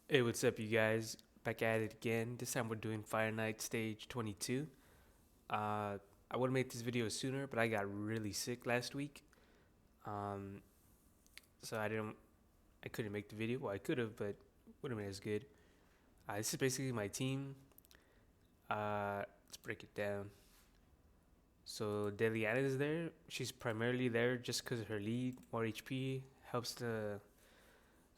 Hey, what's up, you guys? Back at it again. This time we're doing Fire Night Stage 22. Uh, I would have made this video sooner, but I got really sick last week. Um, so I couldn't make the video. Well, I could have, but wouldn't have been as good. This is basically my team. Let's break it down. So Deliana is there. She's primarily there just because her lead, more HP, helps the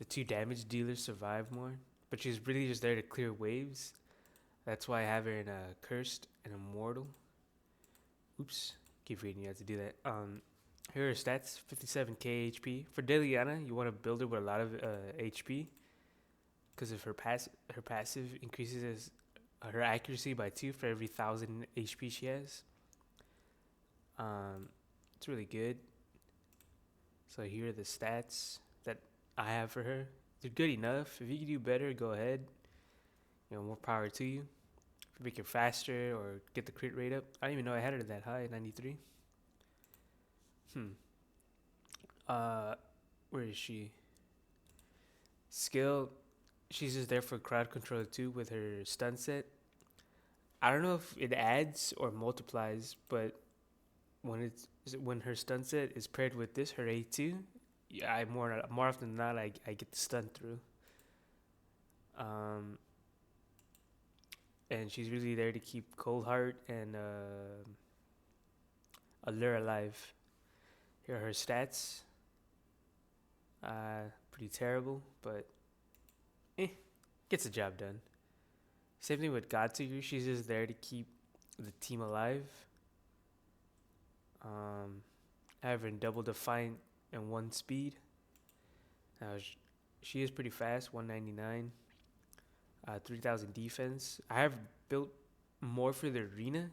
two damage dealers survive more. But she's really just there to clear waves. That's why I have her in a cursed and immortal. Oops, keep reading. You have to do that. Here are stats: 57k HP for Deliana. You want to build her with a lot of HP because of her passive increases her accuracy by 2 for every 1,000 HP she has. Um, it's really good. So here are the stats that I have for her. They're good enough. If you can do better, go ahead. More power to you. If you make it faster or get the crit rate up. I didn't even know I had her that high, 93. Hmm. Uh, where is she? Skill. She's just there for crowd control too with her stun set. I don't know if it adds or multiplies, but when her stun set is paired with this, her A2, yeah, I more often than not I get the stun through. Um, and she's really there to keep Cold Heart and Allure alive. Here are her stats. Pretty terrible, but eh, gets the job done. Same thing with Godseeker. She's just there to keep the team alive. Having double Defiant and 1 speed. Now, she is pretty fast, 199. 3,000 defense. I have built more for the arena.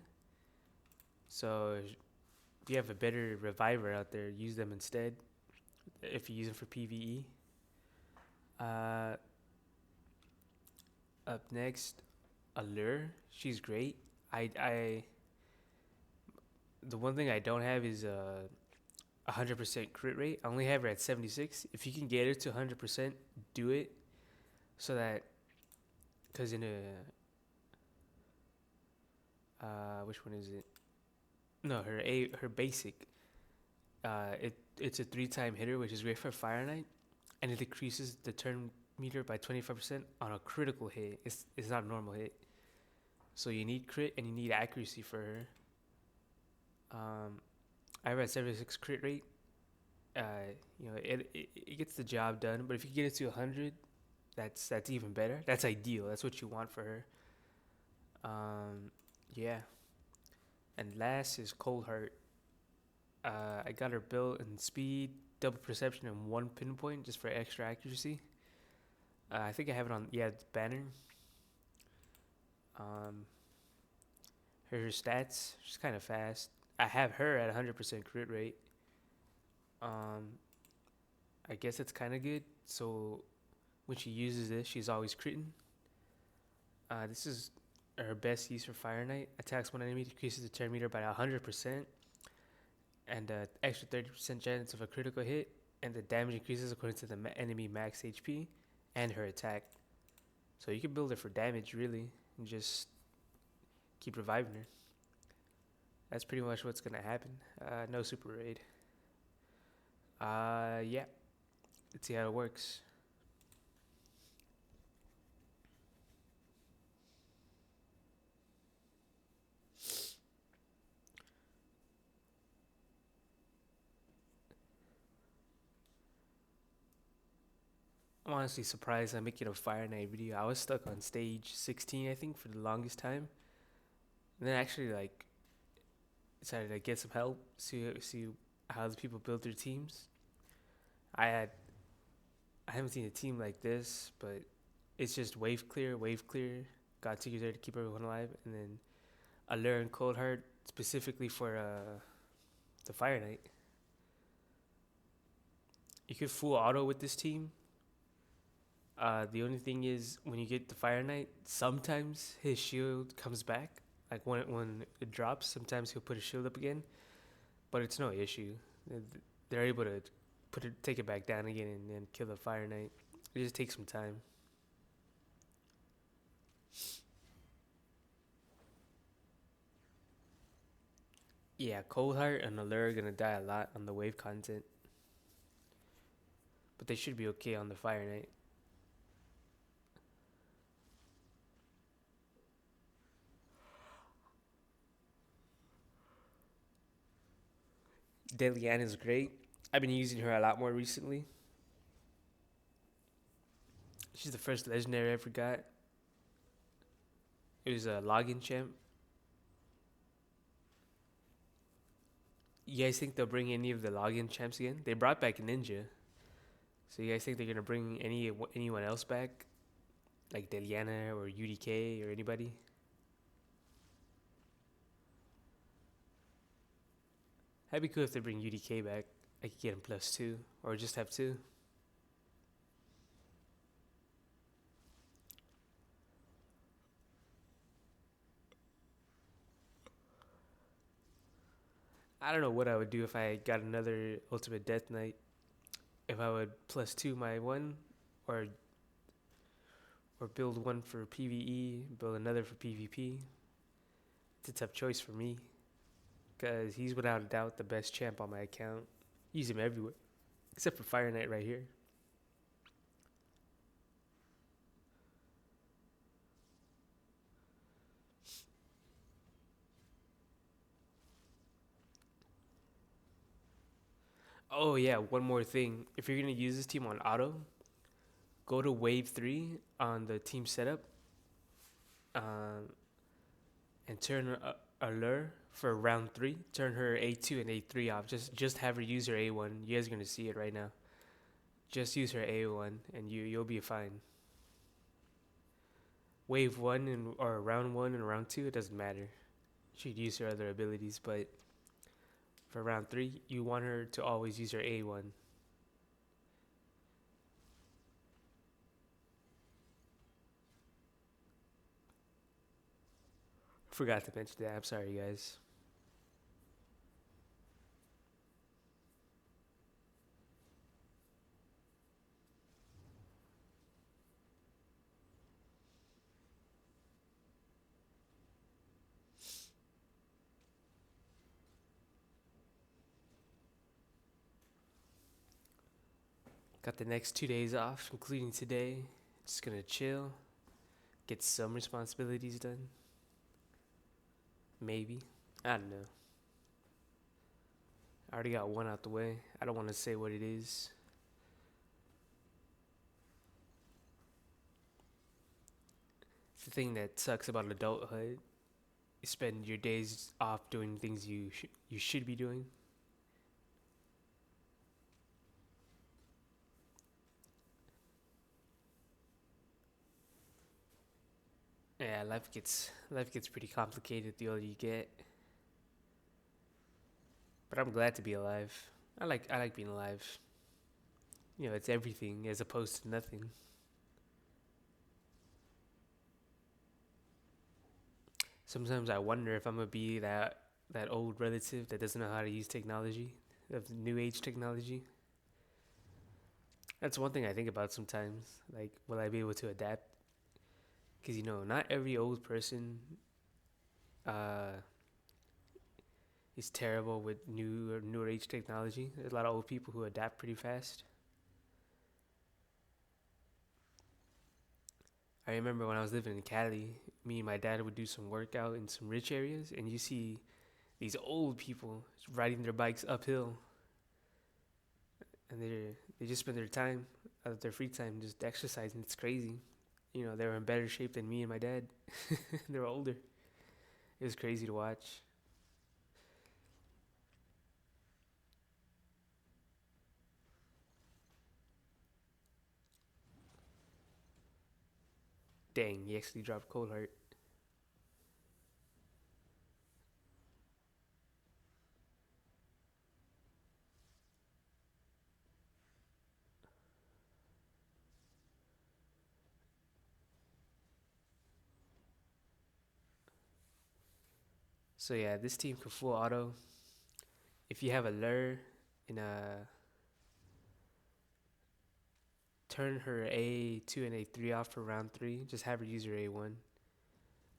So if you have a better reviver out there, use them instead. If you use them for PvE. Uh, Up next, Allure. She's great. I the one thing I don't have is 100% crit rate. I only have her at 76. If you can get her to 100%, do it. So that, because in a, which one is it? No, her basic. It's a 3-time hitter, which is great for Fire Knight, and it decreases the turn meter by 25% on a critical hit. It's not a normal hit. So you need crit and you need accuracy for her. I have a 76 crit rate. It gets the job done. But if you get it to 100, that's even better. That's ideal. That's what you want for her. Yeah. And last is Cold Heart. I got her built in speed, double perception, and 1 pinpoint just for extra accuracy. I think I have it on the banner. Um, her stats, she's kind of fast. I have her at 100% crit rate. Um, I guess it's kind of good. So when she uses this, she's always critting. This is her best use for Fire Knight. Attacks one enemy, decreases the turn meter by 100%, and extra 30% chance of a critical hit, and the damage increases according to the enemy max HP and her attack. So you can build her for damage, really, and just keep reviving her. That's pretty much what's going to happen. No super raid. Yeah. Let's see how it works. I'm honestly surprised I'm making a Fire Night video. I was stuck on stage 16, I think, for the longest time. And then actually, like, decided to get some help, see how the people build their teams. I had I haven't seen a team like this, but it's just wave clear. Got Tigers there to keep everyone alive, and then Allure and Cold Heart specifically for the Fire Knight. You could full auto with this team. The only thing is when you get the Fire Knight, sometimes his shield comes back. Like when it drops, sometimes he'll put his shield up again, but it's no issue. They're able to take it back down again and kill the Fire Knight. It just takes some time. Yeah, Cold Heart and Allure are gonna die a lot on the wave content, but they should be okay on the Fire Knight. Delian is great. I've been using her a lot more recently. She's the first legendary I ever got. It was a login champ. You guys think they'll bring any of the login champs again? They brought back Ninja. So you guys think they're gonna bring anyone else back, like Deliana or UDK or anybody? That'd be cool if they bring UDK back. I could get him +2 or just have 2. I don't know what I would do if I got another Ultimate Death Knight. If I would +2 my one, or build one for PVE, build another for PvP. It's a tough choice for me, because he's without a doubt the best champ on my account. Use him everywhere, except for Fire Knight right here. Oh yeah, one more thing. If you're gonna use this team on auto, go to wave 3 on the team setup, um, and turn Allure for round 3. Turn her A2 and A3 off. Just have her use her A1. You guys are gonna see it right now. Just use her A1 and you'll be fine. Wave 1 and or round 1 and round 2, it doesn't matter. She could use her other abilities, but for round 3, you want her to always use her A1. Forgot to mention that. I'm sorry, guys. Got the next 2 days off, including today. Just gonna chill, get some responsibilities done. Maybe. I don't know. I already got one out the way. I don't want to say what it is. It's the thing that sucks about adulthood. You spend your days off doing things you should be doing. Yeah, life gets pretty complicated the older you get. But I'm glad to be alive. I like being alive. You know, it's everything as opposed to nothing. Sometimes I wonder if I'm gonna be that old relative that doesn't know how to use technology, of new age technology. That's one thing I think about sometimes. Like, will I be able to adapt? Because not every old person uh, is terrible with newer age technology. There's a lot of old people who adapt pretty fast. I remember when I was living in Cali, me and my dad would do some workout in some rich areas, and you see these old people riding their bikes uphill, and they just spend their time, their free time, just exercising. It's crazy. They were in better shape than me and my dad. They were older. It was crazy to watch. Dang, he actually dropped Cold Heart. So yeah, this team can full auto. If you have a lure in a turn her A2 and A3 off for round 3. Just have her use her A1.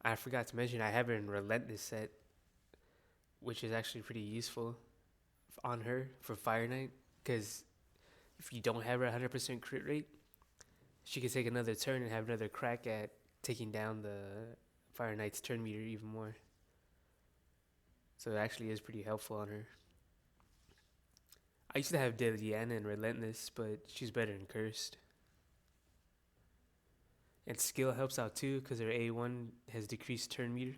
I forgot to mention I have her in Relentless set, which is actually pretty useful on her for Fire Knight. Because if you don't have her 100% crit rate, she can take another turn and have another crack at taking down the Fire Knight's turn meter even more. So it actually is pretty helpful on her. I used to have Deliana and Relentless, but she's better in Cursed. And skill helps out too because her A1 has decreased turn meter.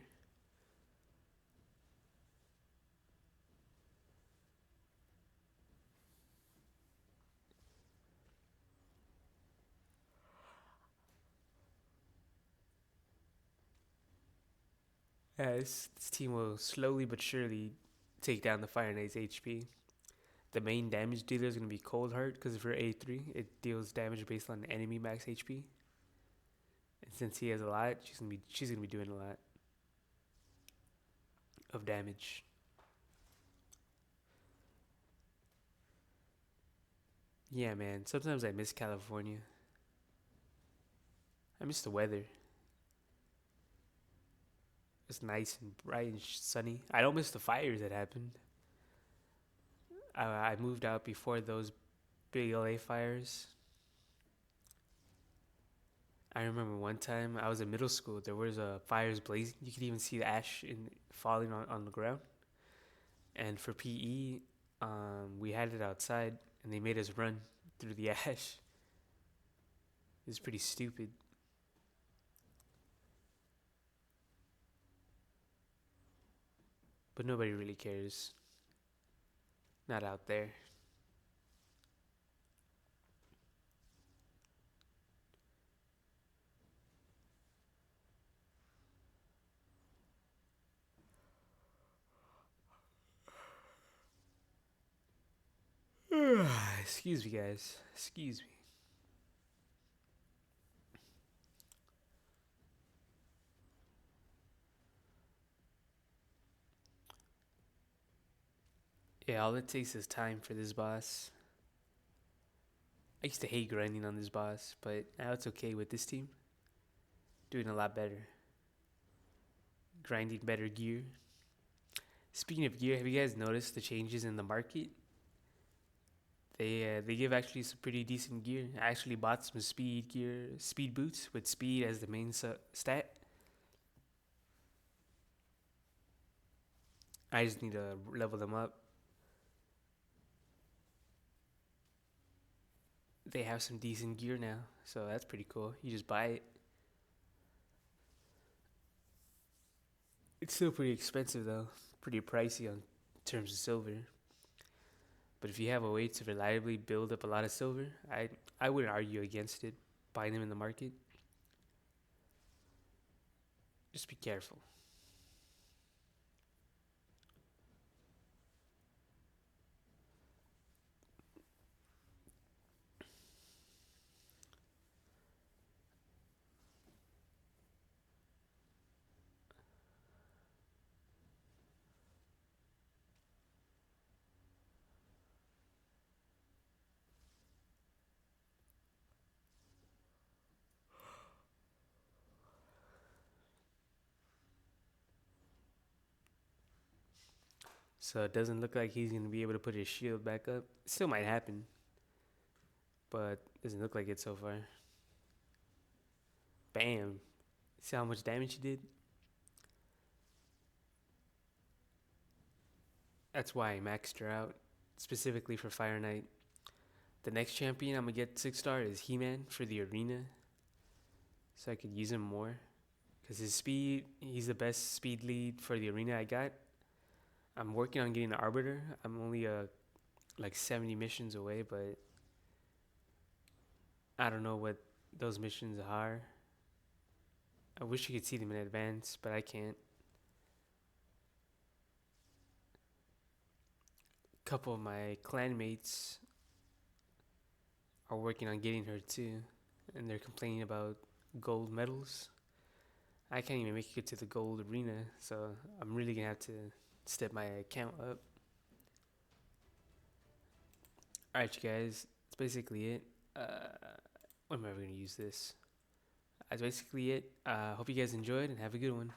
Yeah, this team will slowly but surely take down the Fire Knight's HP. The main damage dealer is going to be Cold Heart because of her A3. It deals damage based on enemy max HP. And since he has a lot, she's gonna be doing a lot of damage. Yeah, man. Sometimes I miss California. I miss the weather. It's nice and bright and sunny. I don't miss the fires that happened. I moved out before those big LA fires. I remember one time I was in middle school. There was fires blazing. You could even see the ash falling on the ground. And for PE, we had it outside, and they made us run through the ash. It was pretty stupid. But nobody really cares. Not out there. Excuse me, guys. Excuse me. Yeah, all it takes is time for this boss. I used to hate grinding on this boss, but now it's okay with this team. Doing a lot better. Grinding better gear. Speaking of gear, have you guys noticed the changes in the market? They give actually some pretty decent gear. I actually bought some speed gear, speed boots with speed as the main stat. I just need to level them up. They have some decent gear now, so that's pretty cool. You just buy it. It's still pretty expensive though, pretty pricey on terms of silver. But if you have a way to reliably build up a lot of silver, I wouldn't argue against it. Buying them in the market. Just be careful. So it doesn't look like he's gonna be able to put his shield back up. It still might happen, but doesn't look like it so far. Bam! See how much damage he did? That's why I maxed her out, specifically for Fire Knight. The next champion I'm gonna get 6-star is He-Man for the arena, so I could use him more. Cause his speed, he's the best speed lead for the arena I got. I'm working on getting an Arbiter. I'm only like 70 missions away, but I don't know what those missions are. I wish you could see them in advance, but I can't. A couple of my clanmates are working on getting her too, and they're complaining about gold medals. I can't even make it to the gold arena, so I'm really gonna have to step my account up. Alright, you guys, that's basically it. When am I ever gonna use this? That's basically it. Hope you guys enjoyed and have a good one.